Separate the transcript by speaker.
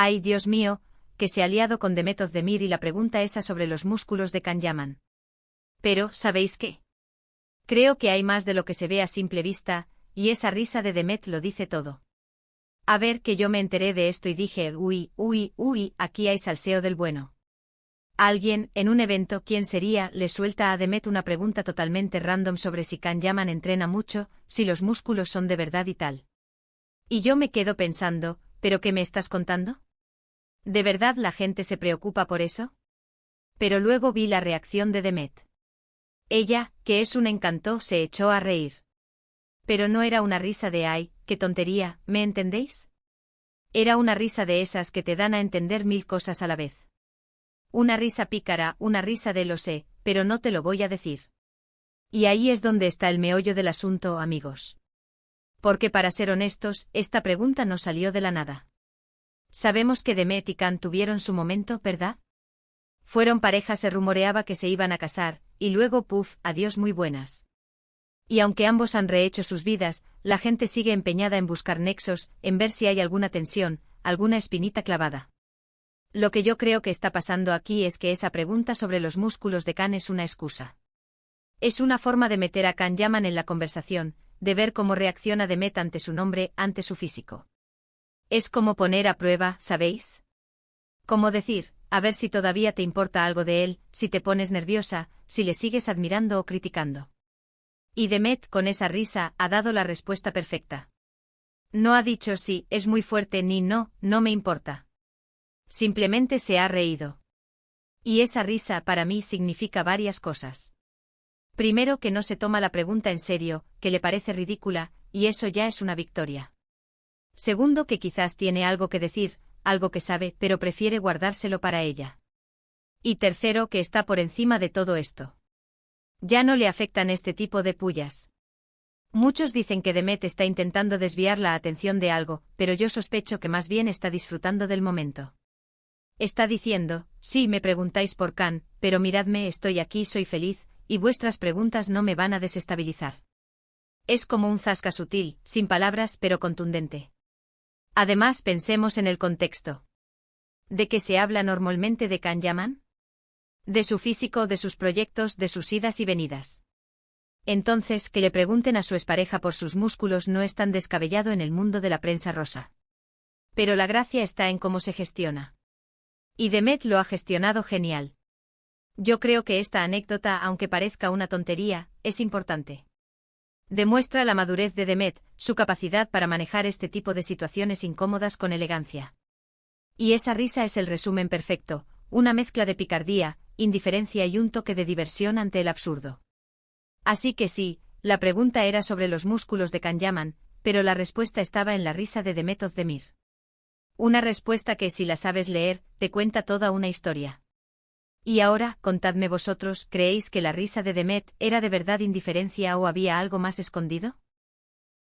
Speaker 1: Ay, Dios mío, que se ha liado con Demet Özdemir y la pregunta esa sobre los músculos de Can Yaman. Pero, ¿sabéis qué? Creo que hay más de lo que se ve a simple vista, y esa risa de Demet lo dice todo. A ver, que yo me enteré de esto y dije, uy, uy, uy, aquí hay salseo del bueno. Alguien, en un evento, ¿quién sería?, le suelta a Demet una pregunta totalmente random sobre si Can Yaman entrena mucho, si los músculos son de verdad y tal. Y yo me quedo pensando, ¿pero qué me estás contando? ¿De verdad la gente se preocupa por eso? Pero luego vi la reacción de Demet. Ella, que es un encanto, se echó a reír. Pero no era una risa de ay, qué tontería, ¿me entendéis? Era una risa de esas que te dan a entender mil cosas a la vez. Una risa pícara, una risa de lo sé, pero no te lo voy a decir. Y ahí es donde está el meollo del asunto, amigos. Porque para ser honestos, esta pregunta no salió de la nada. Sabemos que Demet y Can tuvieron su momento, ¿verdad? Fueron pareja, se rumoreaba que se iban a casar, y luego puf, adiós muy buenas. Y aunque ambos han rehecho sus vidas, la gente sigue empeñada en buscar nexos, en ver si hay alguna tensión, alguna espinita clavada. Lo que yo creo que está pasando aquí es que esa pregunta sobre los músculos de Can es una excusa. Es una forma de meter a Can Yaman en la conversación, de ver cómo reacciona Demet ante su nombre, ante su físico. Es como poner a prueba, ¿sabéis? Como decir, a ver si todavía te importa algo de él, si te pones nerviosa, si le sigues admirando o criticando. Y Demet, con esa risa, ha dado la respuesta perfecta. No ha dicho sí, es muy fuerte ni no, no me importa. Simplemente se ha reído. Y esa risa para mí significa varias cosas. Primero, que no se toma la pregunta en serio, que le parece ridícula, y eso ya es una victoria. Segundo, que quizás tiene algo que decir, algo que sabe, pero prefiere guardárselo para ella. Y tercero, que está por encima de todo esto. Ya no le afectan este tipo de pullas. Muchos dicen que Demet está intentando desviar la atención de algo, pero yo sospecho que más bien está disfrutando del momento. Está diciendo, sí, me preguntáis por Can, pero miradme, estoy aquí, soy feliz, y vuestras preguntas no me van a desestabilizar. Es como un zasca sutil, sin palabras pero contundente. Además, pensemos en el contexto. ¿De qué se habla normalmente de Can Yaman? De su físico, de sus proyectos, de sus idas y venidas. Entonces, que le pregunten a su expareja por sus músculos no es tan descabellado en el mundo de la prensa rosa. Pero la gracia está en cómo se gestiona. Y Demet lo ha gestionado genial. Yo creo que esta anécdota, aunque parezca una tontería, es importante. Demuestra la madurez de Demet, su capacidad para manejar este tipo de situaciones incómodas con elegancia. Y esa risa es el resumen perfecto, una mezcla de picardía, indiferencia y un toque de diversión ante el absurdo. Así que sí, la pregunta era sobre los músculos de Can Yaman, pero la respuesta estaba en la risa de Demet Özdemir. Una respuesta que, si la sabes leer, te cuenta toda una historia. Y ahora, contadme vosotros, ¿creéis que la risa de Demet era de verdad indiferencia o había algo más escondido?